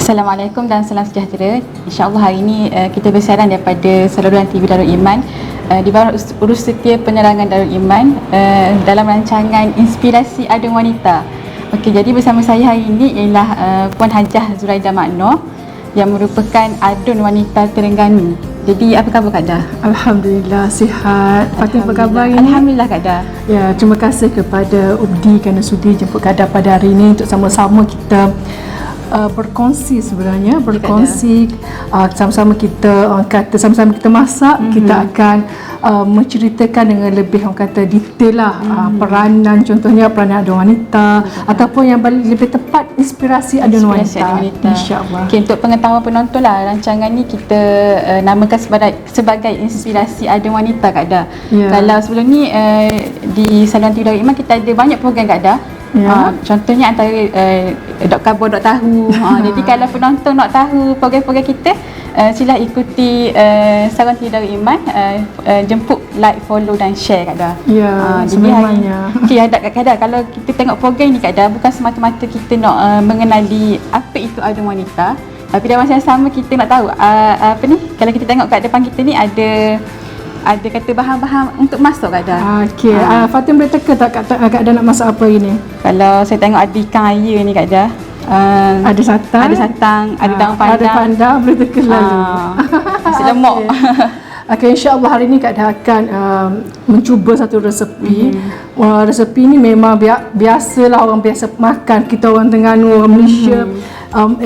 Assalamualaikum dan salam sejahtera. InsyaAllah hari ini kita bersiaran daripada saluran TV Darul Iman di bawah urus setia penerangan Darul Iman dalam rancangan Inspirasi Adun Wanita. Okey, jadi bersama saya hari ini ialah Puan Hajah Zuraidah Makno yang merupakan Adun Wanita Terengganu. Jadi apa khabar Kak Dah? Alhamdulillah sihat. Fatin apa khabar ini? Alhamdulillah Kak Dah. Ya, terima kasih kepada UBDI kerana sudi jemput Kak Dah pada hari ini untuk sama-sama kita berkongsi sebenarnya, sama-sama kita orang kata sama-sama kita masak, kita akan menceritakan dengan lebih orang kata detail lah peranan, contohnya peranan adun wanita ataupun yang lebih tepat inspirasi adun wanita. InsyaAllah. Okay, untuk pengetahuan penonton lah, rancangan ni kita namakan sebagai Inspirasi Adun Wanita Kak Dah. Kalau sebelum ni di saluran TV Darul Iman kita ada banyak program Kak Dah. Contohnya antara Dok Kabur, Dok Tahu. Jadi kalau penonton nak tahu program-program kita, sila ikuti saluran TV Darul Iman, jemput, like, follow dan share Kak Dah. Jadi okay, Kak Dah, kalau kita tengok program ni Kak Dah, bukan semata-mata kita nak mengenali apa itu adun wanita, tapi dalam masa yang sama kita nak tahu apa ni, kalau kita tengok kat depan kita ni ada kata bahan-bahan untuk masak Kak Dah. Okey, Fatin boleh teka tak Kak Dah nak masak apa ini? Kalau saya tengok ada ikan air ni Kak Dah. Ada satang, ada daun pandang. Ada pandang, boleh teka lalu. Nasi lemak. Okey, insya-Allah hari ini Kak Dah akan mencuba satu resepi. Resepi ni memang biasalah orang biasa makan. Kita orang Terengganu, orang Malaysia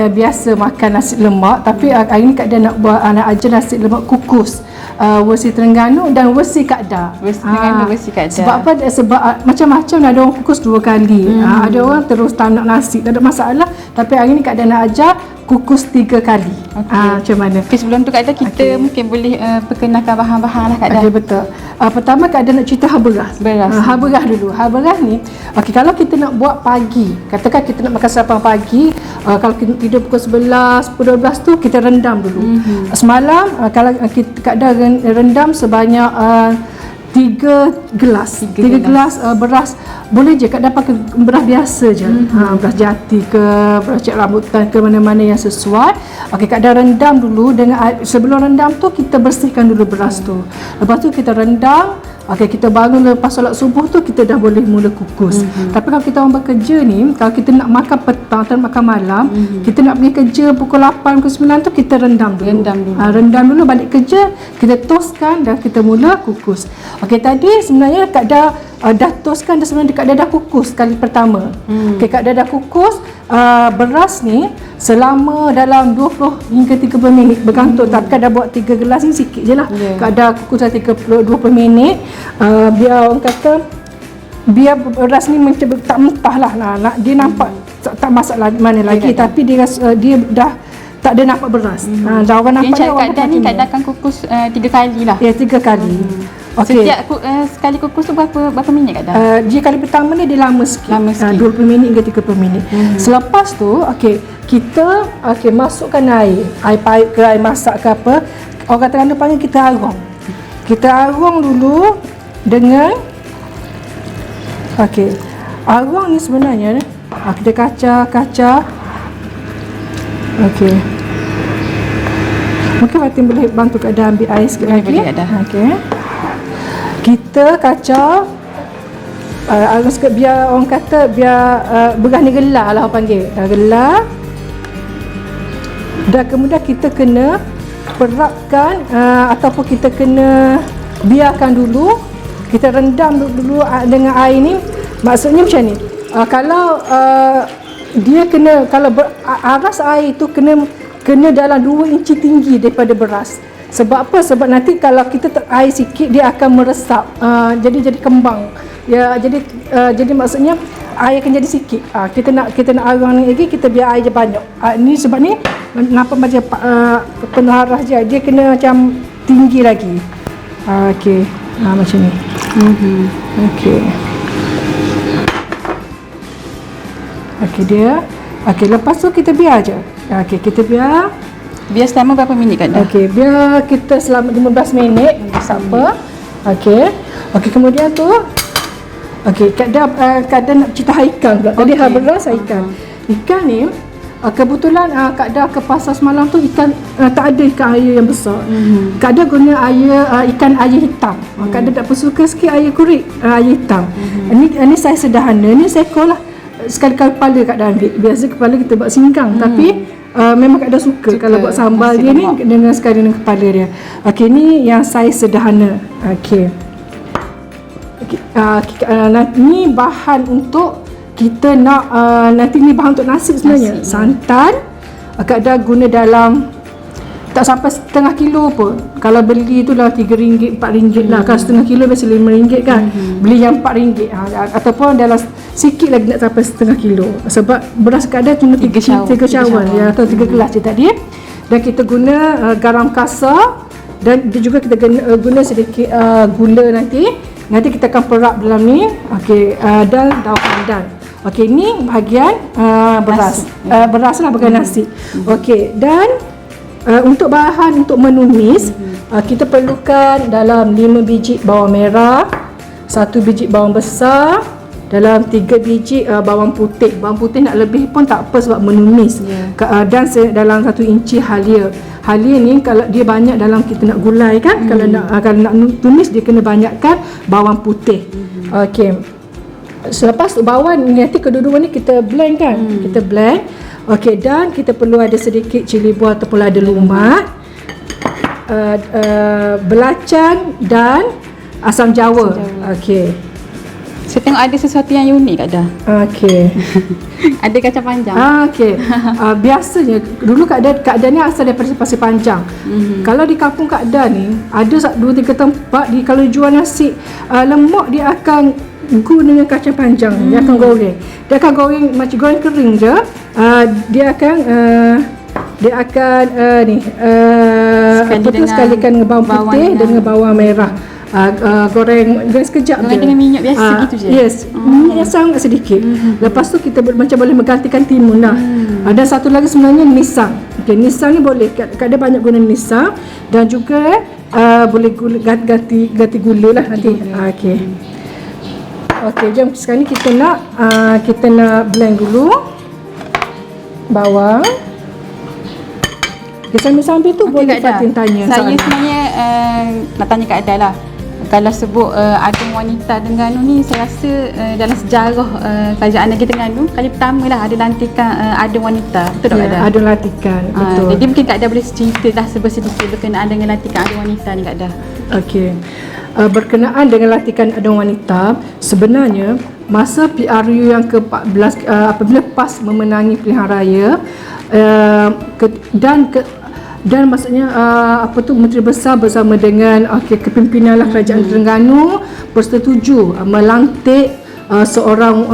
biasa makan nasi lemak, tapi hari ni Kak Dah nak buat ajar nasi lemak kukus. Versi Terengganu dan versi Kak Dah. Versi Terengganu, versi Kak Dah. Sebab apa? Sebab macam-macam ada orang kukus 2 kali. Ada orang terus tak nak nasi, tak ada masalah. Tapi hari ni Kak Dah nak ajar kukus 3 kali. Macam mana? Okay, sebelum tu Kak Dah kita mungkin boleh perkenalkan bahan-bahan lah Kak Dah. Okey, betul. Pertama Kak Dah nak cerita hal beras. Hal beras dulu. Hal beras ni, okey, kalau kita nak buat pagi, katakan kita nak makan sarapan pagi, kalau kita tidur pukul 11, pukul 12 tu kita rendam dulu. Semalam kalau Kak Dah rendam sebanyak 3 gelas beras. Boleh je Kak Dah pakai beras biasa je, beras jati ke beras cak rambutan ke, mana-mana yang sesuai. Okey, Kak Dah rendam dulu dengan sebelum rendam tu kita bersihkan dulu beras tu. Lepas tu kita rendam. Okey, kita bangun lepas solat subuh tu kita dah boleh mula kukus. Tapi kalau kita orang bekerja ni, kalau kita nak makan petang atau makan malam, kita nak pergi kerja pukul 8, pukul 9 tu kita rendam dulu. Rendam dulu, balik kerja kita toskan dan kita mula kukus. Okey, tadi sebenarnya Kak Dah dah toskan dan sebenarnya Kak Dah dah kukus kali pertama. Okey, Kak Dah kukus beras ni selama dalam 20 hingga 30 minit bergantung. Tapi Kak Dah buat 3 gelas ni sikit je lah. Kak Dah kukus dah 20 minit. Biar orang kata biar beras ni macam tak mentah lah. Dia nampak tak masak mana lagi, tapi dia dah tak ada nampak beras. Dah orang nampak dia Kak Dah ni Kak Dah akan kukus 3 kali lah. Ya, 3 kali. Okay. Setiap sekali kukus tu berapa minit Kak Dah? Dia kali pertama ni dia lama sikit. 20 minit hingga 30 minit. Selepas tu, kita masukkan air paip ke air masak ke apa. Orang Terengganu panggil kita arung. Kita arung dulu dengan arung ni sebenarnya kita kacau. Mungkin Fatin boleh bantu Kak Dah ambil air sikit lagi. Kita kacau arung sikit biar orang kata beras ni gelar lah orang panggil. Dah gelar. Dan kemudian kita kena perapkan ataupun kita kena biarkan dulu. Kita rendam dulu dengan air ni. Maksudnya macam ni. Kalau dia kena, kalau aras air tu kena dalam 2 inci tinggi daripada beras. Sebab apa? Sebab nanti kalau kita air sikit dia akan meresap. Jadi kembang. Ya, jadi maksudnya air akan jadi sikit. Kita nak arang ni lagi, kita biar air je banyak. Ni sebab ni nampak macam penuh aras je. Dia kena macam tinggi lagi. Macam ni. Lepas tu kita biar je. Kita biar selama berapa minit Kak Dah? Biar kita selama 15 minit. Tak apa. Kemudian tu Kak Dah nak cerita ikan pula. Tadi beras ikan. Ikan ni kebetulan Kak Dah ke pasar semalam tu ikan tak ada ikan air yang besar. Kak Dah guna ikan air hitam. Kak Dah tak suka sikit air kurit, air hitam. Ini saya sederhana, ni seekor lah. Sekali-kali kepala Kak Dah ambil. Biasa kepala kita buat singkang, tapi memang Kak Dah suka kalau buat sambal dia ni dengan sekali dengan kepala dia. Okey, ni yang saya sederhana. Okey. Ni bahan untuk kita nak nanti ni bahan untuk nasi sebenarnya. Santan Kak Dah guna dalam tak sampai setengah kilo pun. Kalau beli tu lah RM3, RM4 lah. Kalau setengah kilo biasa RM5 kan. Beli yang RM4 ataupun dalam sikit lagi nak sampai setengah kilo. Sebab beras Kak Dah cuma 3 cawan ya, atau 3 gelas je tadi. Dan kita guna garam kasar, dan juga kita guna sedikit gula nanti. Nanti kita akan perap dalam ni. Okey, dan daun pandan. Okey, ni bahagian beras. Beras lah, bukan nasi. Okey, dan untuk bahan untuk menumis, kita perlukan dalam 5 biji bawang merah, 1 biji bawang besar, dalam 3 biji bawang putih. Bawang putih nak lebih pun tak apa sebab menumis. Dan dalam 1 inci halia. Halia ni kalau dia banyak dalam kita nak gulai kan, kalau nak tumis dia kena banyakkan bawang putih. Okey. Selepas bawang nanti kedua-dua ni kita blend kan. Kita blend. Okey, dan kita perlu ada sedikit cili buah ataupun lada lumat, belacan dan asam jawa. Okey. Saya tengok ada sesuatu yang unik Kak Dah. Okey. Ada kacang panjang. Okey. Biasanya dulu Kak Dah ni asal daripada Pasir Panjang. Kalau di kampung Kak Dah ni ada 2-3 tempat kalau jual nasi lemak dia akan guna kacang panjang. Dia akan goreng. Dia akan goreng macam goreng kering je. Dia akan sekalikan dengan bawang putih dan dengan bawang merah. Goreng sekejap je dengan minyak biasa gitu je. Yes, minyak sangat sedikit. Lepas tu kita macam boleh menggantikan timun lah. Ada satu lagi sebenarnya nisang. Okay, nisang ni boleh Kak Dah banyak guna nisang, dan juga boleh ganti gula lah nanti. Okey. Okey, jom sekarang ni kita nak blend dulu bawang. Okay, sambil-sambil tu boleh Fatin tanya. Saya sebenarnya nak tanya Kak Dah lah. Kalau sebut Adun Wanita Terengganu ni, saya rasa dalam sejarah kerajaan negeri Terengganu, kali pertama lah ada lantikan Adun Wanita. Betul tak Kak Dah? Adun lantikan, betul. Jadi mungkin Kak Dah boleh cerita dah sedikit berkenaan dengan lantikan Adun Wanita ni Kak Dah. Okey. Berkenaan dengan lantikan Adun Wanita, sebenarnya masa PRU yang ke-14 apabila PAS memenangi pilihan raya, dan maksudnya Menteri Besar bersama dengan kepimpinan Kerajaan Terengganu bersetuju melantik seorang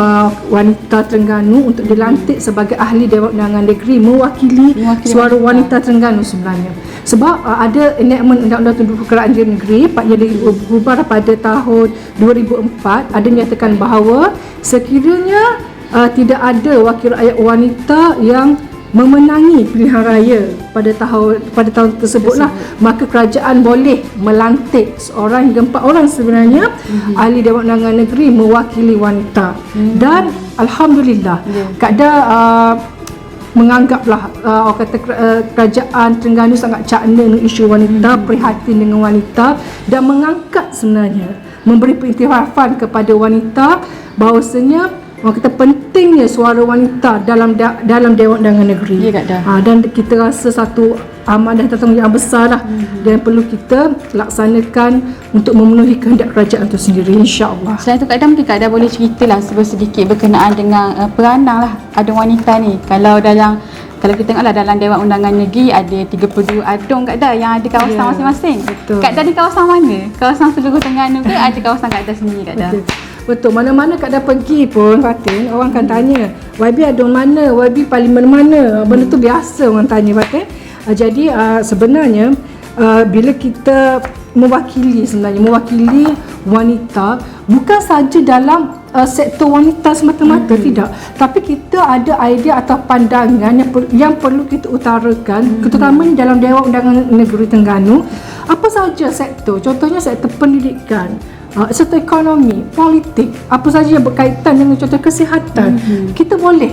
wanita Terengganu untuk dilantik sebagai ahli Dewan Undangan Negeri mewakili suara wanita Terengganu sebenarnya. Sebab ada enactment Undang-Undang Terduduk Kerajaan Negeri yang diubah pada tahun 2004, ada menyatakan bahawa sekiranya tidak ada wakil rakyat wanita yang memenangi pilihan raya pada tahun tersebutlah, maka kerajaan boleh melantik seorang hingga 4 orang sebenarnya ahli Dewan Undangan Negeri mewakili wanita. Dan alhamdulillah Kak Dah menganggaplah orang kata kerajaan Terengganu sangat cakna dengan isu wanita, prihatin dengan wanita, dan mengangkat sebenarnya memberi pengiktirafan kepada wanita bahawasanya orang kata pentingnya suara wanita dalam Dewan Undangan Negeri. Ya, Kak Dah. Dan kita rasa satu amanah dan tanggungjawab yang besar lah dan perlu kita laksanakan untuk memenuhi kehendak kerajaan itu sendiri, insya-Allah. Selain itu Kak Dah, mungkin Kak Dah boleh ceritalah sedikit berkenaan dengan peranan lah Adun Wanita ni. Kalau kita tengoklah dalam Dewan Undangan Negeri ada 32 adun Kak Dah yang ada kawasan masing-masing. Betul. Kak Dah ni kawasan mana? Kawasan seluruh Terengganu ke ada kawasan Kak Dah sendiri Kak Dah? Betul. Mana-mana Kak Dah pergi pun Fatin, orang akan tanya YB adun mana, YB parlimen mana. Benda tu biasa orang tanya Fatin. Jadi sebenarnya bila kita mewakili wanita, bukan saja dalam sektor wanita semata-mata, tidak, tapi kita ada idea atau pandangan yang perlu kita utarakan, terutamanya dalam Dewan Undangan Negeri Terengganu. Apa saja sektor, contohnya sektor pendidikan, sektor ekonomi, politik, apa saja yang berkaitan dengan contoh kesihatan, kita boleh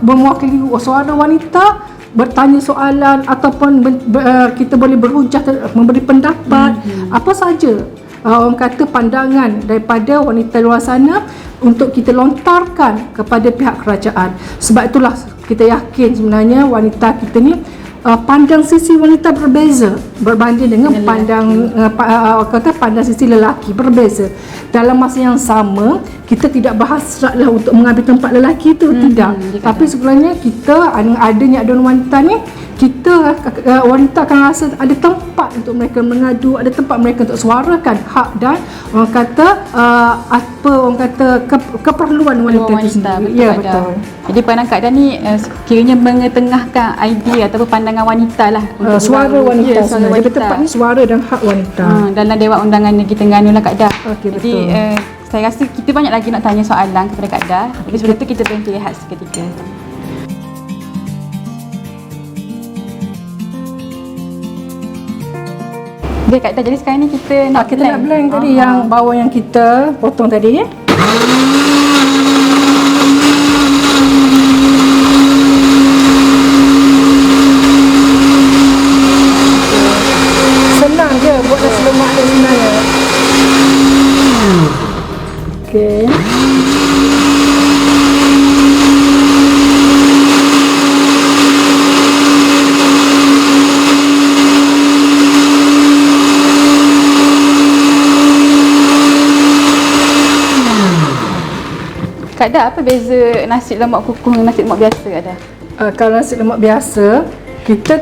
mewakili suara wanita bertanya soalan ataupun kita boleh berhujah, memberi pendapat, apa saja orang kata pandangan daripada wanita luar sana untuk kita lontarkan kepada pihak kerajaan. Sebab itulah kita yakin sebenarnya wanita kita ni pandang sisi wanita berbeza berbanding dengan pandang sisi lelaki berbeza. Dalam masa yang sama, kita tidak berhasratlah untuk mengambil tempat lelaki itu, tidak. Tapi sebenarnya kita adanya wanita ni, kita wanita akan rasa ada tempat untuk mereka mengadu, ada tempat mereka untuk suarakan hak dan orang kata keperluan wanita itu sendiri. Ya, betul. Jadi peranan Kak Dan ni kiranya mengetengahkan idea ataupun pandangan wanita lah, suara wanita sebenarnya. Lebih tepatnya suara dan hak wanita dalam Dewan Undangan Negeri Terengganu lah Kak Dan. Jadi betul. saya rasa kita banyak lagi nak tanya soalan kepada Kak Dan. Tapi sebelum tu kita berhenti rehat seketika. Okay, Kak Dan, jadi sekarang ni kita nak blend tadi yang bawang yang kita potong tadi. Senang je buat nasi lemak ni sebenarnya. Okey. Kak Dan, apa beza nasi lemak kukuh dengan nasi lemak biasa ada? Kalau nasi lemak biasa, kita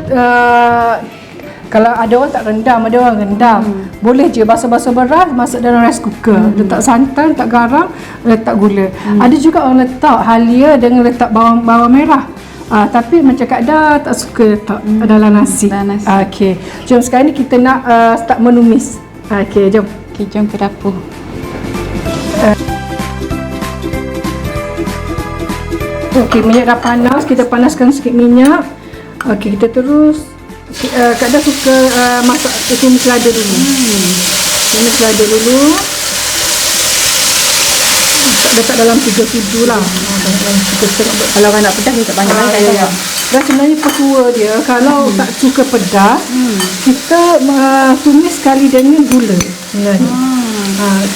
kalau ada orang tak rendam, ada orang rendam. Boleh je basuh-basuh beras, masuk dalam rice cooker. Letak santan, letak garam, letak gula. Ada juga orang letak halia dengan letak bawang merah. Tapi macam Kak Dan tak suka letak dalam nasi. Okey. Jom sekarang ni kita nak start menumis. Okey, jom. Okey, jom ke dapur. Okey, minyak dah panas, kita panaskan sikit minyak. Okey, kita terus Kak Dan suka masak tumis lada dulu. Tumis lada dulu. Letak dalam 3 sudu lah. Kalau orang nak pedas, letak banyak lagi. Dan sebenarnya petua dia, kalau tak suka pedas, kita tumis sekali dengan gula. Sebenarnya.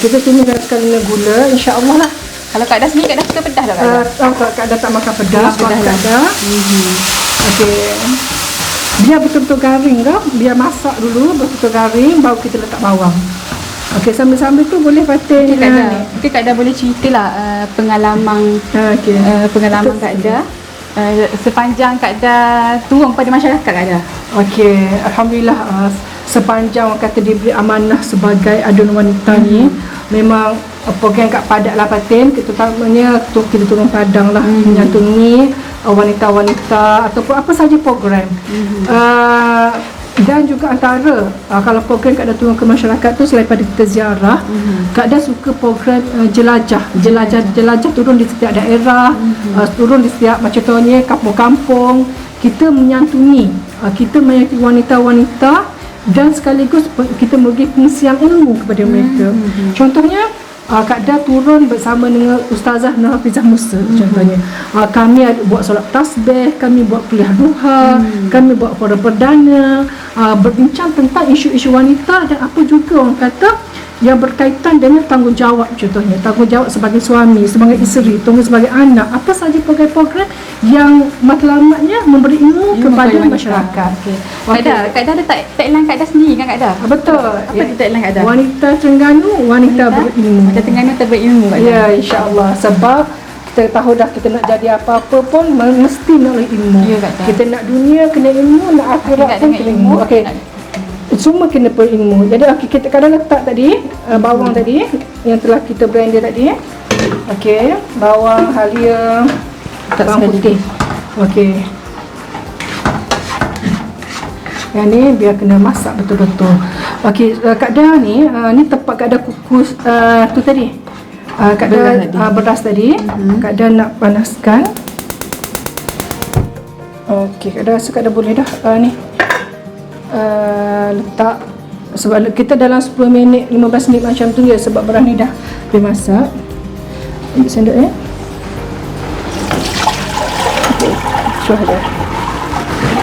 Kita tumis sekali dengan gula, insya-Allah lah. Kalau Kak Dan sendiri, Kak Dan suka pedas tak Kak Dan? Kak Dan tak makan pedas. Pedas lah. Okey. Biar betul-betul garing tau. Biar masak dulu, betul-betul garing, baru kita letak bawang. Okey, sambil-sambil tu boleh patin. Mungkin Kak Dan boleh ceritalah pengalaman pengalaman Kak Dan sepanjang Kak Dan turun pada masyarakat Kak Dan. Okey, alhamdulillah sepanjang orang kata diberi amanah sebagai adun wanita ni, memang program kat Padat lah Patin, terutamanya kita turun padang lah, menyantuni wanita-wanita ataupun apa saja program. Dan juga antara kalau program Kak Dan turun ke masyarakat tu, selain pada kita ziarah, Kak Dan suka program jelajah turun di setiap daerah, turun di setiap macam contohnya kampung-kampung, kita menyantuni wanita-wanita dan sekaligus kita memberi pengisian ilmu kepada mereka. Contohnya Kak Dan turun bersama dengan Ustazah Nur Hafizah Musa. Contohnya kami buat solat tasbih, kami buat kuliah duha, kami buat forum perdana, berbincang tentang isu-isu wanita dan apa juga orang kata yang berkaitan dengan tanggungjawab. Contohnya tanggungjawab sebagai suami, sebagai isteri, tanggungjawab sebagai anak, apa saja program-program yang matlamatnya memberi ilmu kepada masyarakat. Kak Dan ada tagline Kak Dan sendiri kan Kak Dan? Betul. Apa tu tagline Kak Dan? Wanita Terengganu, wanita berilmu. Wanita Terengganu berilmu Kak Dan. Ya, insya-Allah. Sebab kita tahu dah, kita nak jadi apa-apa pun mesti nak ilmu. Ya, Kak Dan. Kita nak dunia kena ilmu, nak akhirat pun kena ilmu. Okey. Semua kena berilmu. Jadi kita kadang letak tadi bawang tadi yang telah kita blender tadi. Okey, bawang halia, bawang putih. Okey. Yang ni biar kena masak betul-betul. Okey, Kak Dan ni tempat Kak Dan kukus tu tadi. Kak Dan beras tadi. Kak Dan nak panaskan. Okey, Kak Dan rasa Kak Dan boleh dah ni. Letak, sebab kita dalam 10 minit 15 minit macam tu je, sebab beras ni dah dimasak. Ambil sendok ya. Suah dia. Okey.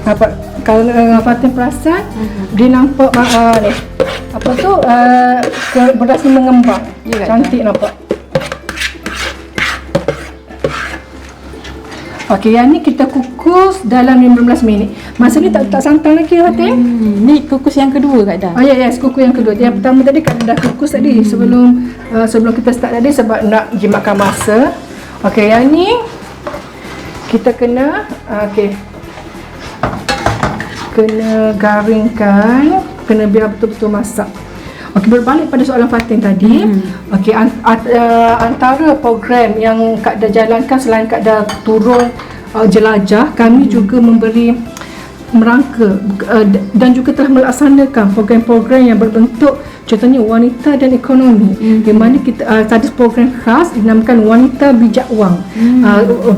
Apa kalau Fatin perasan, dia nampak ni. Apa tu beras ni mengembang. Ya, cantik nampak. Okey, yang ni kita kukus dalam 15 minit. Masa ni tak santan lagi Fatin. Ni kukus yang kedua Kak Dah. Oh ya, kukus yang kedua. Yang pertama tadi kan dah kukus tadi sebelum kita start tadi sebab nak jimatkan masa. Okey, yang ni kita kena kena garingkan, kena biar betul-betul masak. Okey, berbalik pada soalan Fatin tadi. Okey, antara program yang Kak Dah jalankan selain Kak Dah turun jelajah, kami juga memberi merangka dan juga telah melaksanakan program-program yang berbentuk contohnya wanita dan ekonomi, di mana kita tadi program khas dinamakan wanita bijak wang.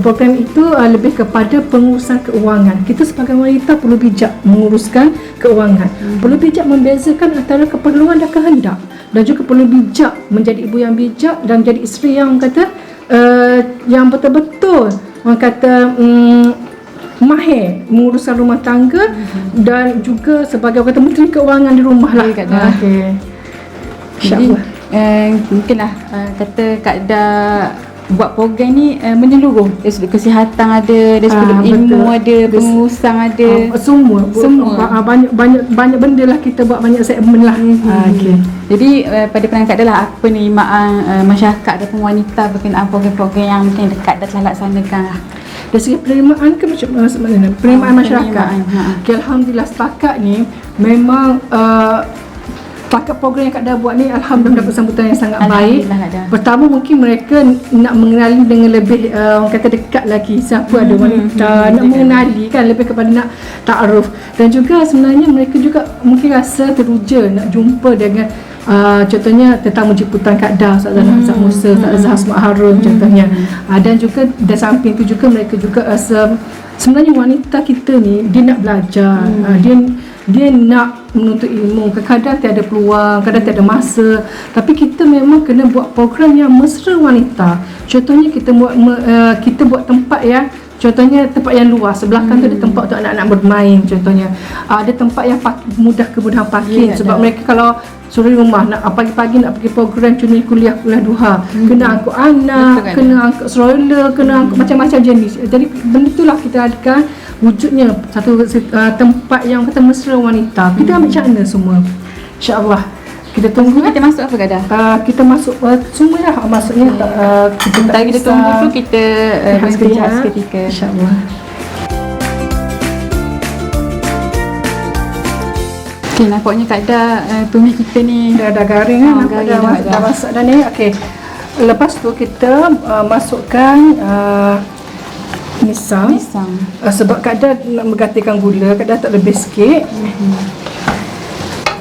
Program itu lebih kepada pengurusan keuangan. Kita sebagai wanita perlu bijak menguruskan keuangan, perlu bijak membezakan antara keperluan dan kehendak, dan juga perlu bijak menjadi ibu yang bijak dan menjadi isteri yang kata yang betul-betul orang kata mahir menguruskan rumah tangga dan juga sebagai orang kata menteri keuangan di rumah lah. Okey. Jadi mungkinlah kata Kak Dah buat program ni menyeluruh, dari sudut kesihatan ada, dari sudut ilmu ada, pengurusan ada, semua banyak benda lah, kita buat banyak segmen lah. Okay. Jadi pada pandangan Kak Dah lah, apa ni masyarakat ataupun wanita berkenaan program-program yang mungkin Kak Dah telah laksanakan lah? Dari segi penerimaan ke macam mana? Penerimaan masyarakat. Okay, Alhamdulillah setakat ni memang setakat program yang Kak Dah buat ni Alhamdulillah dapat sambutan yang sangat baik. Pertama mungkin mereka nak mengenali dengan lebih orang kata dekat lagi siapa ada wanita, nak mengenali kan, lebih kepada nak ta'aruf. Dan juga sebenarnya mereka juga mungkin rasa teruja nak jumpa dengan contohnya tentang jemputan Kak Dah, Ustazah Hamzah Musa, Ustazah Asma Harun contohnya. Dan juga dari samping tu juga mereka juga rasa sebenarnya wanita kita ni dia nak belajar, dia nak menuntut ilmu. Kadang-kadang tiada peluang, kadang tiada masa, tapi kita memang kena buat program yang mesra wanita. Contohnya kita buat tempat yang contohnya tempat yang luas, sebelah kan tu ada tempat untuk anak-anak bermain contohnya. Ada tempat yang mudah kemudahan parking, sebab mereka kalau suruh rumah nak pagi-pagi nak pergi program contohnya kuliah duha, kena angkut anak, kena angkut stroller, kena angkut macam-macam jenis. Jadi benda itulah kita adakan wujudnya satu tempat yang kata mesra wanita. Kita ambil cara semua, insya-Allah. Kita tunggu. Kita masuk apa Kak Dah? Kita masuk semua lah. Maksudnya kita tunggu tu kita berhenti seketika, insya-Allah. Okay, nampaknya Kak Dah tumis kita ni dah garing kan, dah masak dah ni. Okey. Lepas tu kita masukkan misang. Sebab Kak Dah nak menggantikan gula, Kak Dah tak lebih sikit.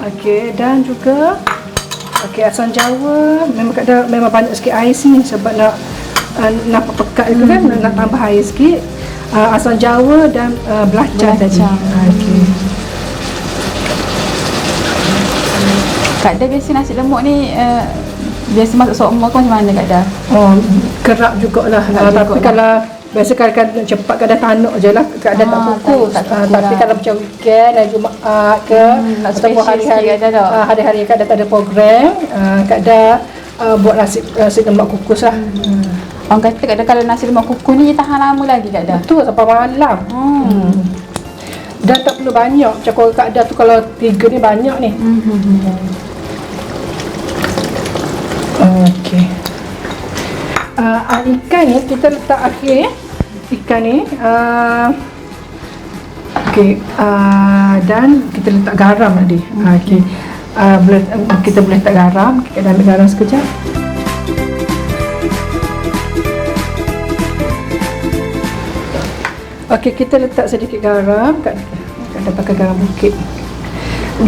Okey, dan juga asam jawa. Memang Kak Dah memang banyak sikit air sini sebab nak pekat itu kan, nak tambah air sikit. Asam jawa dan belacan tadi. Okey. Kak Dah biasa nasi lemak ni biasa masuk sokmo ke macam mana Kak Dah? Kerap jugalah. Tapi kalau biasa kadang-kadang cepat Kak Dah tanuk je lah, Kak Dah tak fokus. Tapi kalau macam weekend dan Jumaat ke ataupun hari-hari Kak Dah tak ada program, Kak Dah buat nasi lemak kukus lah. Orang kata Kak Dah kalau nasi lemak kukus ni tahan lama lagi Kak Dah? Betul, sampai malam. Dan tak perlu banyak. Macam kalau Kak Dah tu kalau 3 ni banyak ni. Okey. Ikan ni kita letak akhir. Ikan ni okey, dan kita letak garam tadi. Okey. Kita boleh letak garam. Kita ambil garam sekejap. Okey, kita letak sedikit garam. Kak Dah pakai garam bukit.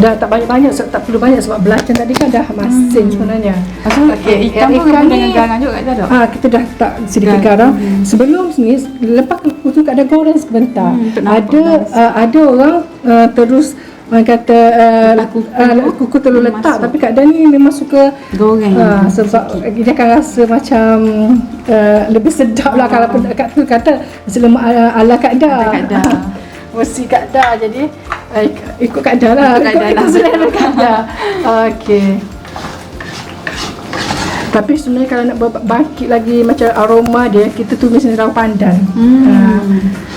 Dah tak banyak-banyak, tak perlu banyak sebab belacan tadi kan dah masin sebenarnya. Okey, ikan pun dengan garam juga Kak Dah. Kita dah letak sedikit garam. Sebelum ni lepas tu Kak Dah goreng sebentar. Ada orang terus orang kata kuku telur letak, tapi Kak Dan ni memang suka goreng sebab dia akan rasa macam lebih sedap lah. Kalau Kak tu kata nasi lemak ala Kak Dan. Mesti Kak Dan, jadi ikut Kak Dan lah. Ikut selera Kak Dan. Okey. Tapi sebenarnya kalau nak bangkit lagi macam aroma dia, kita tumis daun pandan.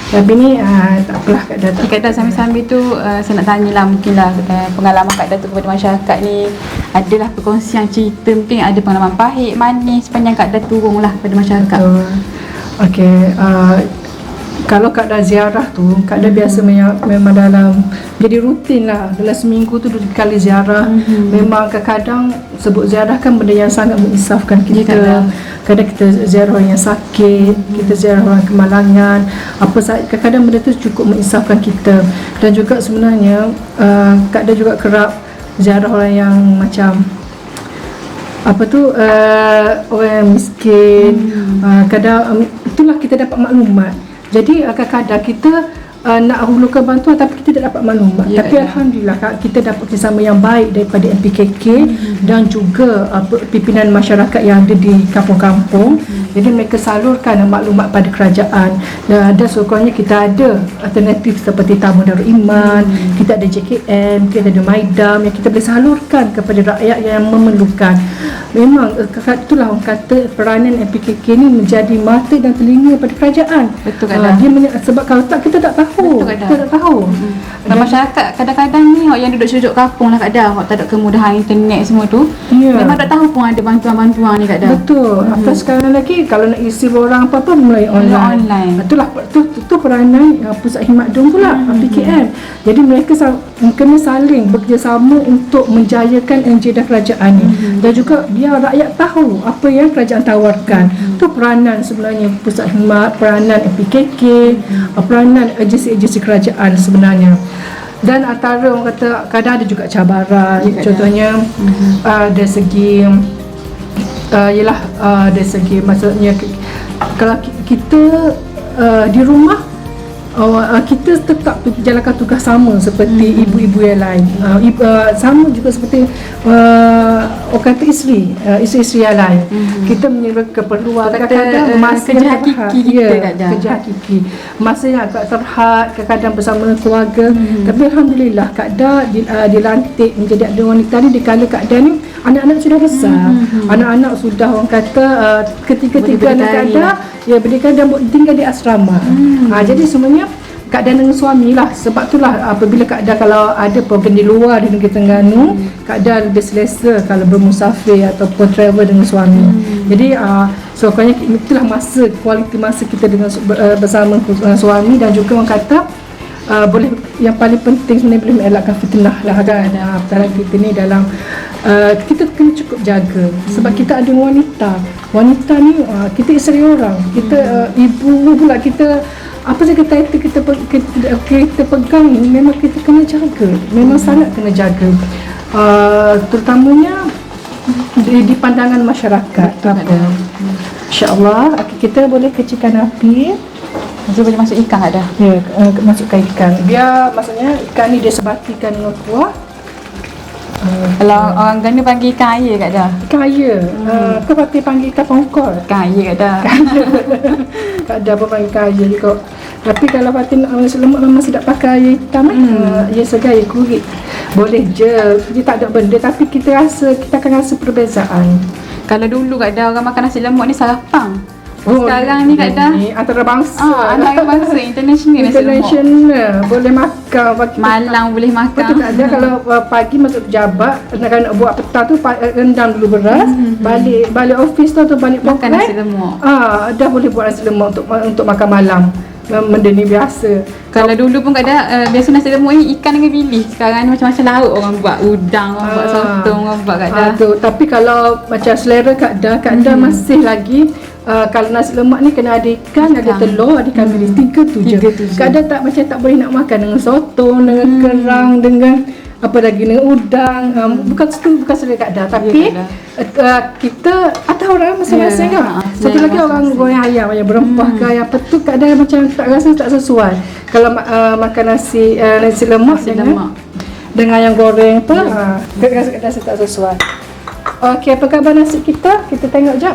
Tapi ni tak apalah Kak Dan. Kak Dan sambil-sambil tu saya nak tanyalah, mungkinlah pengalaman Kak Dan tu kepada masyarakat ni, adalah perkongsian cerita, mungkin ada pengalaman pahit, manis sepanjang Kak Dan turunlah kepada masyarakat. Okey, kalau Kak Dan ziarah tu, Kak Dan biasa memang dalam jadi rutin lah, dalam seminggu tu 2 kali ziarah. Memang kadang-kadang sebut ziarah kan benda yang sangat menginsafkan kita. Kadang kita ziarah orang yang sakit, kita ziarah orang kemalangan, apa sahaja, kadang-kadang benda tu cukup menginsafkan kita. Dan juga sebenarnya Kak Dan juga kerap ziarah orang yang macam orang yang miskin. Kadang itulah kita dapat maklumat. Jadi kadang-kadang kita nak hulurkan bantuan tapi kita tak dapat maklumat. Tapi alhamdulillah kita dapat kerjasama yang baik daripada MPKK dan juga pimpinan masyarakat yang ada di kampung-kampung. Jadi mereka salurkan maklumat pada kerajaan. Dan sekurang-kurangnya kita ada alternatif seperti tabung Darul Iman, kita ada JKM, kita ada Maidam yang kita boleh salurkan kepada rakyat yang memerlukan. Memang itulah orang kata peranan MPKK ni menjadi mata dan telinga pada kerajaan. Betul sebab kalau tak kita tak tahu. Kita tak tahu. Dan masyarakat kadang-kadang ni yang duduk sudut kampung lah Kak Dan, tak ada kemudahan internet semua tu, memang tak tahu pun ada bantuan-bantuan ni Kak Dan. Betul. Atau sekarang lagi kalau nak isi orang apa-apa melalui online. Itulah tu peranan Pusat Khidmat Dum pula, PKM. Jadi mereka kena saling bekerjasama untuk menjayakan anjada kerajaan ni. Dan juga biar rakyat tahu apa yang kerajaan tawarkan. Tu peranan sebenarnya Pusat Khidmat, peranan PKK, peranan agensi-agensi kerajaan sebenarnya. Dan antara orang kata kadang ada juga cabaran. Contohnya dari segi dari segi maksudnya kalau kita di rumah kita tetap jalankan tugas sama seperti ibu-ibu yang lain. Sama juga seperti orang kata isteri-isteri yang lain. Kita menyebabkan keperluan kadang-kadang masa kerja hakiki kerja hakiki, masa yang agak terhad kadang-kadang bersama keluarga. Tapi alhamdulillah Kak Dan dilantik menjadi ada wanita ni dikala Kak Dan ni anak-anak sudah besar. Anak-anak sudah orang kata ketiga-tiga anak Kak Dan berdikari dan tinggal di asrama. Jadi semuanya Kak Dan dengan suami lah. Sebab itulah apabila Kak Dan kalau ada program di luar di Negeri Terengganu, Kak Dan lebih selesa kalau bermusafir ataupun travel dengan suami. Jadi sekurang-kurangnya itulah kualiti masa kita dengan bersama suami. Dan juga orang kata boleh, yang paling penting sebenarnya boleh mengelakkan fitnah lah kan. Dalam kita ni dalam kita kena cukup jaga sebab kita ada wanita ni kita isteri orang, kita ibu pula, kita apa saja title kita pegang ni memang kita kena jaga, memang sangat kena jaga, terutamanya di pandangan masyarakat. InsyaAllah kita boleh kecilkan api. Masih boleh masuk ikan ada? Ya, masukkan ikan. Biar maksudnya ikan ni dia sebatikan dengan kuah. Kalau orang Gana panggil ikan air Kak Dan. Ikan air. Kau patut panggil ikan pongkol. Ikan air Kak Dan. Kak Dan pun panggil ikan air kau. Tapi kalau Fatin nak orang selamat memang sedap pakai air hitam ya segar air kurit. Boleh je. Dia tak ada benda tapi kita akan rasa perbezaan. Kalau dulu Kak Dan orang makan nasi lemak ni sarapang. Sekarang ni Kak Dan antarabangsa international boleh makan malang boleh makan. Betul tak ada. Kalau pagi masuk pejabat nak buat petang tu rendam dulu beras, balik office tu atau balik makan nasi lemak. Dah boleh buat nasi lemak untuk makan malam. Benda ni biasa. Kalau dulu pun Kak Dan biasa nasi lemak ni ikan dengan bilis. Sekarang ni macam-macam lauk, orang buat udang, orang buat sotong, orang buat Kak Dan. Tapi kalau macam selera Kak Dan masih lagi kalau nasi lemak ni kena ada ikan, ada telur, ada ikan bilis, tiga tu je. Kak Dan tak macam tak boleh nak makan dengan sotong, dengan kerang, dengan apa lagi, dengan udang. Bukan selera Kak Dan, tapi kita atau orang masing-masing kan. Satu lagi orang goreng ayam yang berempah ke ayam apa tu Kak Dan macam tak rasa tak sesuai. Kalau makan nasi lemak dengan yang goreng tu. Rasa tak sesuai. Okey, apa khabar nasi kita? Kita tengok jap.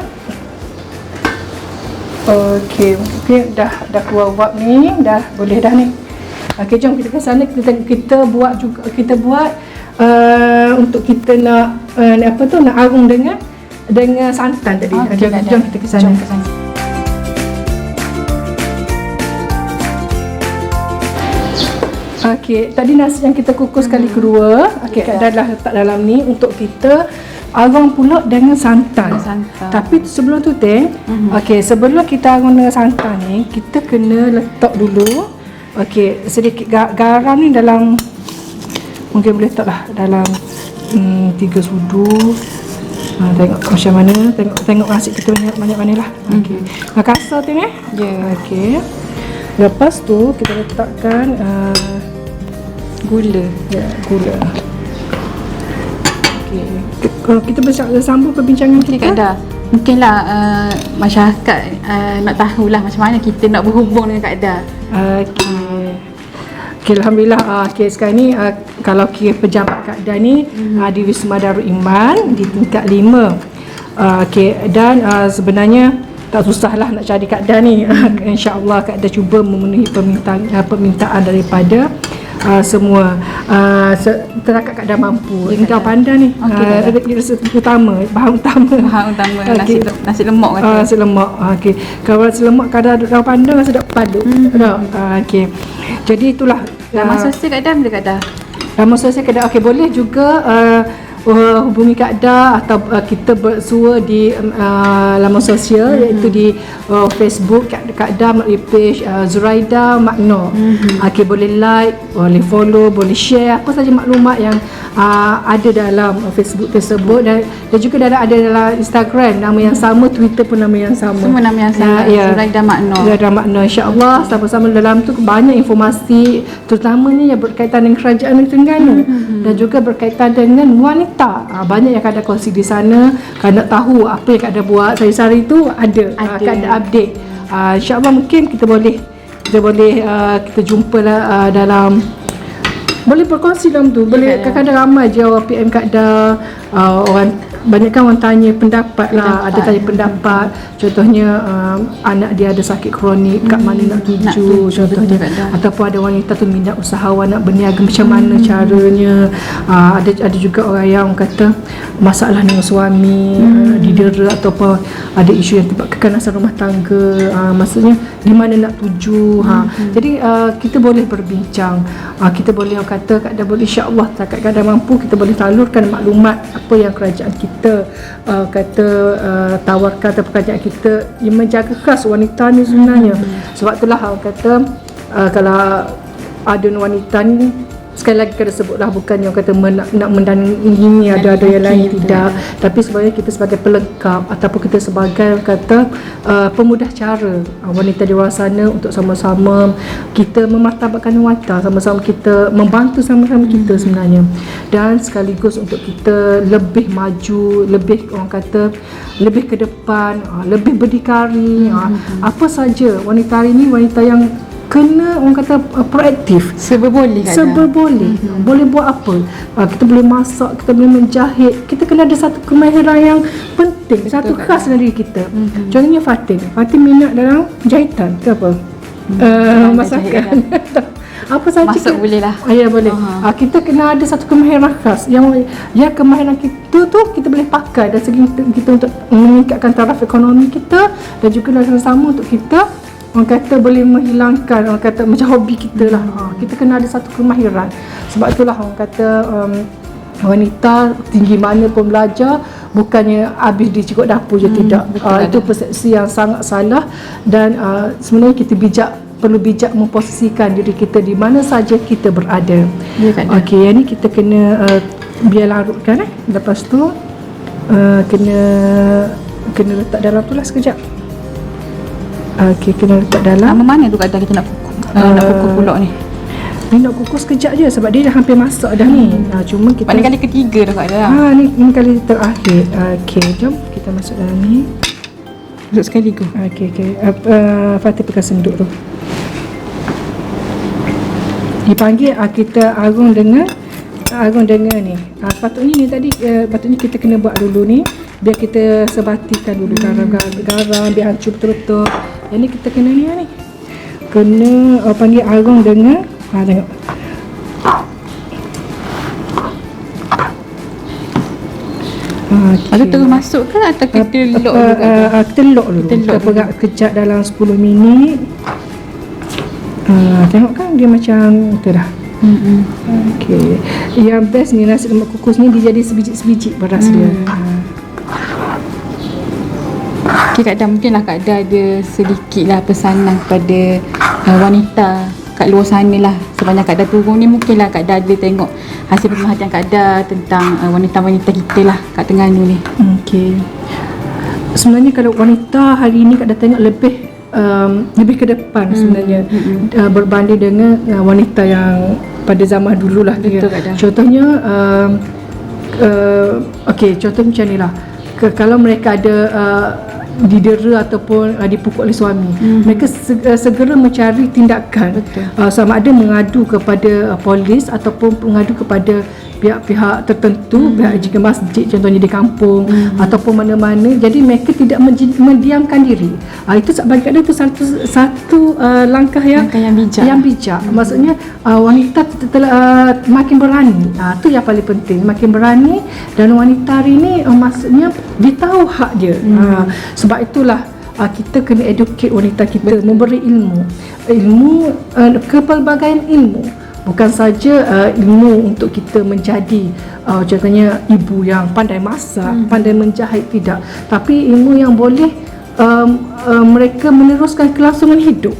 Okey, mungkin dah keluar wap ni, dah boleh dah ni. Okey, jom kita ke sana, kita buat untuk kita nak nak arung dengan santan tadi. Jom kita ke sana. Okey, tadi nasi yang kita kukus kali kedua, dah letak dalam ni untuk kita arung pula dengan santan. Tapi sebelum tu sebelum kita arung dengan santan ni, kita kena letak dulu sedikit garam ni dalam, mungkin boleh letaklah dalam 3 sudu. Tengok macam mana, tengok nasi kita banyak mana lah. Kasar tu ni. Okey. Lepas tu kita letakkan gula. Gula. Okey. Kalau kita bersambung perbincangan kita. Mungkinlah masyarakat nak tahulah macam mana kita nak berhubung dengan Kak Dah. Okey, alhamdulillah. Sekarang ni kalau kira pejabat Kak Dah ni di Wisma Darul Iman di tingkat 5. Dan sebenarnya tak susahlah nak cari Kak Dah ni. InsyaAllah Kak Dah cuba memenuhi permintaan daripada semua terakat Kak Dah mampu. Engkau pandai ni. Bahan utama nasi lemak kata. Nasi lemak. Kalau nasi lemak Kak Dah pandai rasa tak padu. Jadi itulah laman sosial Kak Dah bila Kak Dah. Laman sosial Kak Dah. Boleh juga hubungi Kak Dah atau kita bersua di laman sosial iaitu di Facebook Kak Dah melalui page Zuraida Makno. Boleh like, boleh follow, boleh share apa saja maklumat yang ada dalam Facebook tersebut, dan juga ada dalam Instagram nama yang sama, Twitter pun nama yang sama. Semua nama yang sama. Zuraida Makno. Zuraida Makno. InsyaAllah sama-sama dalam tu banyak informasi terutamanya yang berkaitan dengan kerajaan Negeri Terengganu dan juga berkaitan dengan wanita. Banyak yang Kak Dah kongsi di sana. Kalau nak tahu apa yang Kak Dah buat sehari-hari tu ada. Kak Dah update. InsyaAllah mungkin kita boleh kita jumpa dalam, boleh berkongsi dalam tu. Boleh kadang-kadang ramai je orang PM Kak Dah, banyak kan orang tanya pendapat lah. Ada tanya pendapat, contohnya anak dia ada sakit kronik, kat mana nak tuju contohnya, ataupun ada wanita tu minat usahawan nak berniaga macam mana caranya. Ada juga orang yang kata masalah dengan suami, didera ataupun ada isu yang tempat kekanasan rumah tangga, maksudnya di mana nak tuju. Jadi kita boleh berbincang, kita boleh kata Kak Dah boleh, insyaAllah Kak Dah mampu, kita boleh salurkan maklumat apa yang kerajaan kita tawarkan atau kerajaan kita yang menjaga khas wanita ni sebenarnya. Sebab itulah kata kalau ada wanita ni, sekali lagi kita sebutlah, bukan yang kata nak mendandingi ada yang lain, tidak. Tapi sebenarnya kita sebagai pelengkap ataupun kita sebagai kata pemudah cara wanita di luar sana untuk sama-sama kita memartabatkan wanita, sama-sama kita membantu sama-sama kita sebenarnya, dan sekaligus untuk kita lebih maju, lebih orang kata lebih ke depan, lebih berdikari. Apa saja wanita hari ini, wanita yang kena orang kata proaktif, serba boleh. Boleh buat apa, kita boleh masak, kita boleh menjahit, kita kena ada satu kemahiran yang penting, satu khas dari kita. Contohnya Fatin minat dalam jahitan ke apa, masakan apa saja masak boleh lah. Ya boleh. Kita kena ada satu kemahiran khas yang kemahiran kita tu kita boleh pakai dari segi kita untuk meningkatkan taraf ekonomi kita, dan juga sama-sama untuk kita orang kata boleh menghilangkan, orang kata macam hobi kita lah. Kita kena ada satu kemahiran. Sebab itulah orang kata wanita tinggi mana pun belajar bukannya habis di cikgu dapur je, tidak. Itu persepsi yang sangat salah, dan sebenarnya kita perlu bijak memposisikan diri kita di mana saja kita berada. Okey, yang ni kita kena biar larutkan. Lepas tu kena letak dalam tu lah sekejap. Okey, kena letak dalam. Lama mana tu kata kita nak kukus pulak ni? Ni nak kukus sekejap je sebab dia dah hampir masak dah ni. Cuma kita kali ketiga dah Kak Dah. Ni kali terakhir. Okey, jom kita masuk dalam ni. Duduk sekaligus. Okey. Fatih pegang senduk tu. Dipanggil kita arung dengan Arung dengan ni. Patutnya ni tadi patutnya kita kena buat dulu ni biar kita sebatikan dulu garam biar hancur betul-betul. Yang ni kita kena ni. Kena panggil arung dengan tengok. Atau terus masuk ke atau kita lock dulu? Kita lock dulu. Kita pegang kejap dalam 10 minit. Tengok kan dia macam tu dah. Okey. Yang best ni nasi lemak kukus ni dia jadi sebiji-sebiji beras dia. Okay, Kak Dah, mungkinlah Kak Dah ada sedikit lah pesanan kepada wanita kat luar sana lah. Sebanyak Kak Dah turun ni, mungkinlah Kak Dah ada tengok hasil pemerhatian Kak Dah tentang wanita-wanita kita lah kat Terengganu ni. Okey. Sebenarnya kalau wanita hari ni Kak Dah tengok lebih ke depan sebenarnya berbanding dengan wanita yang pada zaman dulu lah. Betul, Kak Dah. Contohnya okey, contoh macam ni lah. Kalau mereka ada didera ataupun dipukul oleh suami, mereka segera mencari tindakan. Sama ada mengadu kepada polis ataupun mengadu kepada pihak-pihak tertentu, pihak jika masjid contohnya di kampung ataupun mana-mana. Jadi mereka tidak mendiamkan diri. Itu bagi Kak Dah itu satu langkah yang bijak. Maksudnya wanita makin berani. Itu yang paling penting, makin berani. Dan wanita hari ni maksudnya dia tahu hak dia. Sebab itulah kita kena educate wanita kita, memberi ilmu kepelbagaian ilmu. Bukan saja ilmu untuk kita menjadi contohnya ibu yang pandai masak, pandai menjahit, tidak, tapi ilmu yang boleh mereka meneruskan kelangsungan hidup.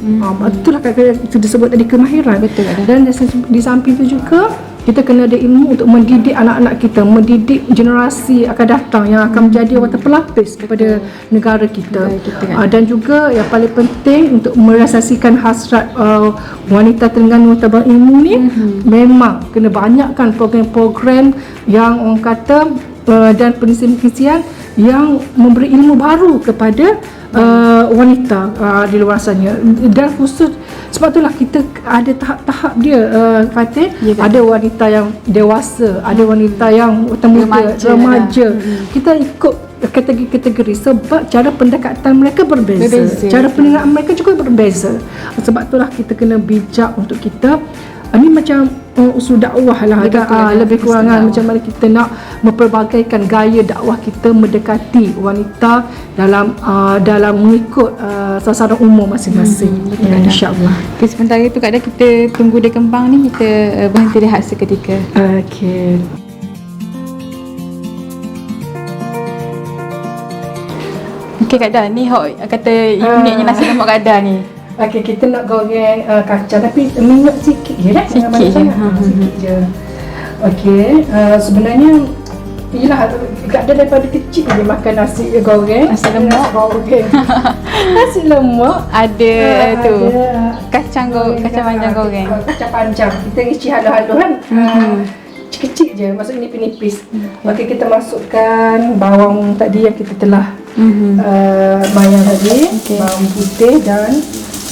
Itulah itu disebut tadi kemahiran. Betul. Dan di samping itu juga kita kena ada ilmu untuk mendidik anak-anak kita, mendidik generasi akan datang yang akan menjadi watak pelapis kepada negara kita. Dan juga yang paling penting untuk merealisasikan hasrat wanita Terengganu tabang ilmu ni, memang kena banyakkan program-program yang orang kata dan pengisian yang memberi ilmu baru kepada wanita di luar sana. Dan khusus sebab itulah kita ada tahap-tahap dia, Fatih. Ada wanita yang dewasa, ada wanita yang remaja. Kita ikut kategori-kategori sebab cara pendekatan mereka berbeza. Cara penilaian mereka juga berbeza. Sebab itulah kita kena bijak untuk kita. Ini macam usul dakwah lah, lebih kurang macam mana kita nak memperbagaikan gaya dakwah kita mendekati wanita dalam mengikut sasaran umum masing-masing. InsyaAllah. Okay, sementara itu Kak Dah, kita tunggu dia kembang ni, kita berhenti rehat seketika. Okey. Okey Kak Dah, ni kata uniknya nasi lemak Kak Dah ni. Okey, kita nak goreng kacang tapi minyak sikit je lah. Sikit je. Okey, sebenarnya yelah, Kak Dah daripada kecil je makan nasi goreng. Nasi lemak. Nasi lemak. Ada tu. Kacang panjang goreng. Kacang panjang. Kita isi halus-halus kan. Kecil je, maksudnya nipis-nipis. Okey, kita masukkan bawang tadi yang kita telah bayar tadi. Bawang putih dan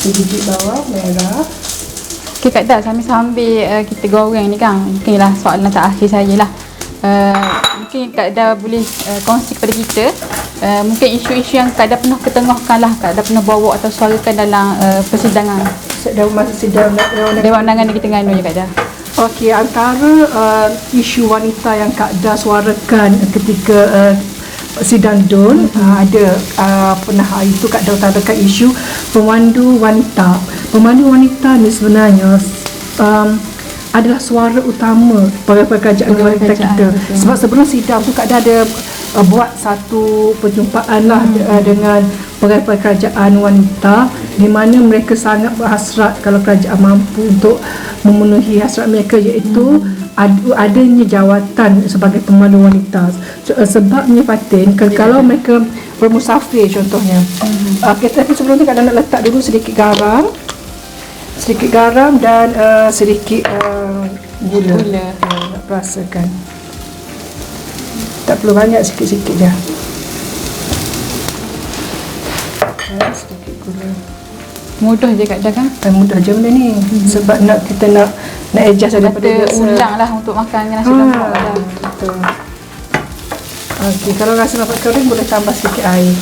sebiji bawang merah. Okay Kak Dah, sambil kita goreng ni kan, mungkinlah soalan terakhir saya lah. Mungkin Kak Dah boleh kongsi kepada kita mungkin isu-isu yang Kak Dah pernah ketengahkan lah, Kak Dah pernah bawa atau suarakan dalam persidangan Masa sidang Dewan Undangan Negeri Terengganu je Kak Dah. Okey, antara isu wanita yang Kak Dah suarakan ketika sidang DUN, ada pernah itu Kak Dah utarakan isu pemandu wanita. Pemandu wanita ni sebenarnya adalah suara utama pada kerajaan wanita kita. Sebab sebelum sidang tu Kak Dah ada buat satu perjumpaan lah dengan pegawai kerajaan wanita, di mana mereka sangat berhasrat kalau kerajaan mampu untuk memenuhi hasrat mereka, iaitu adanya jawatan sebagai pemandu wanita. Sebabnya Fatin, kalau mereka bermusafir contohnya, tapi sebelum tu Kak Dah nak letak dulu sedikit garam dan sedikit gula. Nak rasakan, tak perlu banyak, sikit-sikit je. Sedikit gula. Mudah je Kak Dah kan? Mudah je benda ni. Sebab kita nak nak adjust daripada biasa undang lah untuk makan nasi lemak dah. Betul. Okey, kalau rasa dapat kering boleh tambah sedikit air.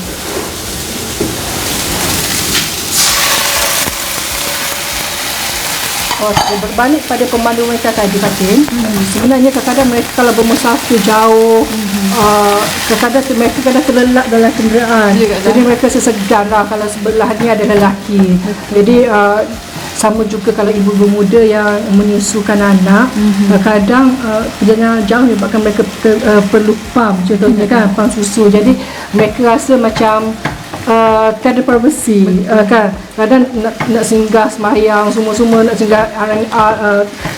Okey, berbalik pada pemandu mereka tadi Fatin. Sebenarnya kadang-kadang mereka kalau bermusafir jauh, kadang-kadang mereka kadang terlelap dalam kenderaan. Jadi mereka sesegan lah kalau sebelah ni ada lelaki. Jadi sama juga kalau ibu-ibu muda yang menyusukan anak, kadang perjalanan jauh menyebabkan mereka perlu pam, contohnya kan pam susu. Jadi mereka rasa macam tiada privacy, kan kadang nak singgah sembahyang semua nak singgah,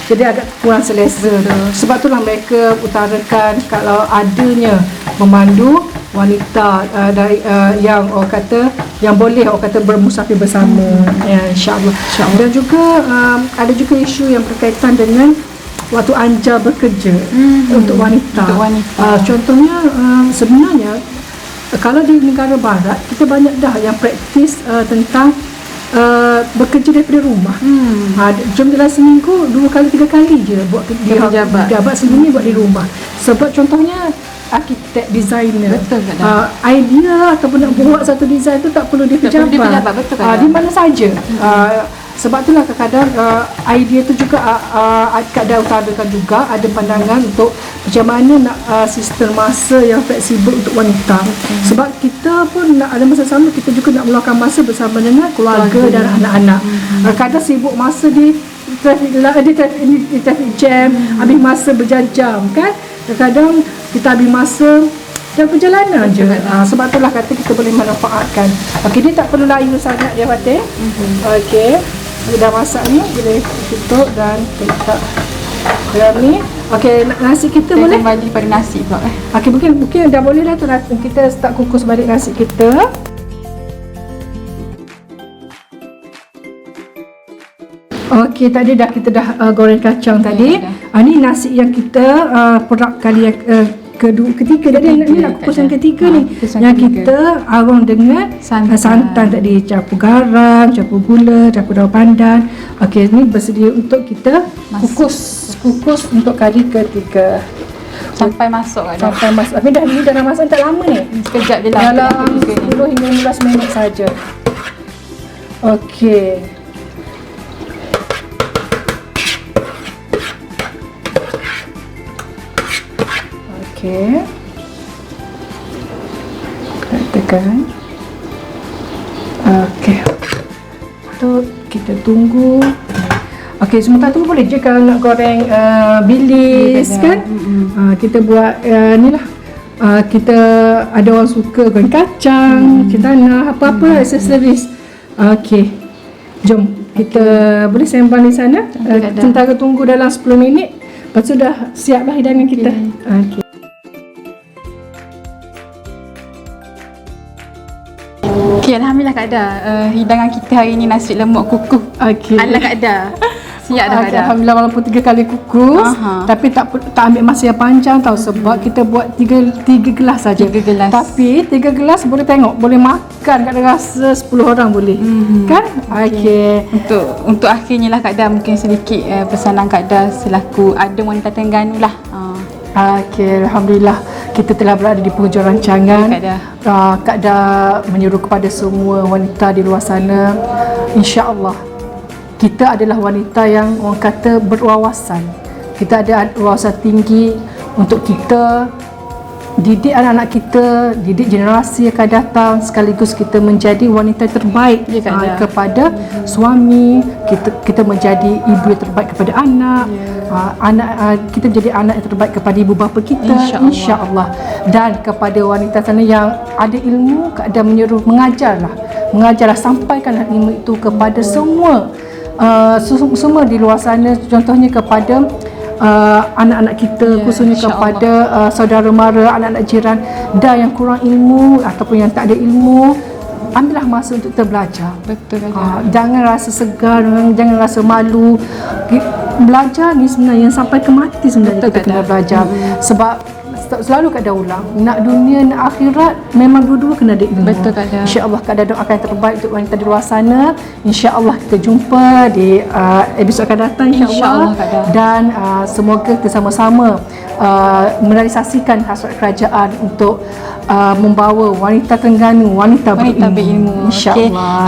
jadi agak kurang selesa. Sebab itulah mereka utarakan kalau adanya memandu wanita dari yang orang kata yang boleh orang kata bermusafir bersama, ya, insyaAllah. Dan juga ada juga isu yang berkaitan dengan waktu anja bekerja untuk wanita. Contohnya sebenarnya kalau di negara barat kita banyak dah yang praktis tentang bekerja daripada rumah. Jom dalam seminggu 2 kali 3 kali je buat jabat sendiri buat di rumah. Sebab contohnya arkitek, designer, idea ataupun nak buat satu design tu tak perlu di pejabat, di mana saja. Sebab itulah kadang-kadang idea tu juga Kak Dah utarakan juga ada pandangan untuk macam mana nak sistem masa yang fleksibel untuk wanita. Sebab kita pun nak ada masa sama, kita juga nak meluangkan masa bersama dengan keluarga dan anak-anak. Kadang sibuk masa di traffic jam, habis masa berjam-jam kan. Kadang-kadang kita habis masa dan perjalanan je. Sebab itulah kata kita boleh manfaatkan. Okey, dia tak perlu layu sangat dia Fatih. Okey, dah masak ni boleh tutup dan letak dalam ni. Okey, nasi kita boleh kembali pada nasi pula. Okey, mungkin dah boleh dah tu, kita start kukus balik nasi kita. Okey, tadi kita dah goreng kacang tadi. Ni nasi yang kita perap kali yang ketiga tadi, ni nak kukus yang ketiga ni. Yang kita arang dengan santan tadi, campur garam, campur gula, campur daun pandan. Okey, ni bersedia untuk kita kukus untuk kali ketiga. Sampai masuk kat dalam. Sampai masuk. Tapi ni dalam masak tak lama ni. Sekejap je lah. Dalam 10 hingga 15 minit saja. Okey. Okey. Tekan. Okey. Tu kita tunggu. Okey, sementara tu boleh je kalau nak goreng bilis kan. Kita buat ni lah. Kita ada orang suka goreng kacang, cendana, apa-apa aksesoris. Okey. Jom kita boleh sembang di sana. Sementara tunggu dalam 10 minit. Lepas tu dah siap lah hidangan kita. Okey. Okey, alhamdulillah Kak Dah. Hidangan kita hari ni nasi lemak kukuh. Ala Kak Dah. Siap dah Kak Dah. Alhamdulillah, walaupun 3 kali kukus, tapi tak ambil masa yang panjang tau, sebab kita buat 3 gelas saja. 3 gelas. Tapi 3 gelas boleh tengok, boleh makan kat rasa 10 orang boleh. Kan? Okey. Untuk akhirnya lah Kak Dah, mungkin sedikit pesanan Kak Dah selaku ada wanita Terengganu lah. Okey, alhamdulillah kita telah berada di penghujung rancangan. Kak Dah menyuruh kepada semua wanita di luar sana, insya-Allah kita adalah wanita yang orang kata berwawasan. Kita ada wawasan tinggi untuk kita didik anak-anak kita, didik generasi yang akan datang, sekaligus kita menjadi wanita terbaik kepada suami, kita menjadi ibu yang terbaik kepada anak, kita menjadi anak yang terbaik kepada ibu bapa kita, insya-Allah. Dan kepada wanita sana yang ada ilmu, Kak Dah menyuruh mengajarlah, sampaikan ilmu itu kepada semua di luar sana, contohnya kepada anak-anak kita, khususnya kepada saudara mara, anak-anak jiran, dan yang kurang ilmu ataupun yang tak ada ilmu, ambillah masa untuk kita belajar. Betul. Jangan rasa segan, jangan rasa malu. Belajar ni sebenarnya sampai ke mati sebenarnya kita kena belajar. Sebab selalu Kak Dah ulang, nak dunia nak akhirat memang dua-dua kena ada ilmu. Betul, Kak Dah. InsyaAllah Kak Dah doakan yang terbaik untuk wanita di luar sana. InsyaAllah kita jumpa di episod akan datang, InsyaAllah, Kak Dah. dan semoga kita sama-sama merealisasikan hasrat kerajaan untuk membawa wanita Terengganu, wanita berilmu. InsyaAllah.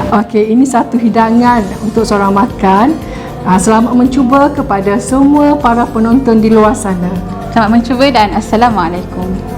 Okey, ini satu hidangan untuk seorang makan. Selamat mencuba kepada semua para penonton di luar sana. Selamat mencuba dan Assalamualaikum.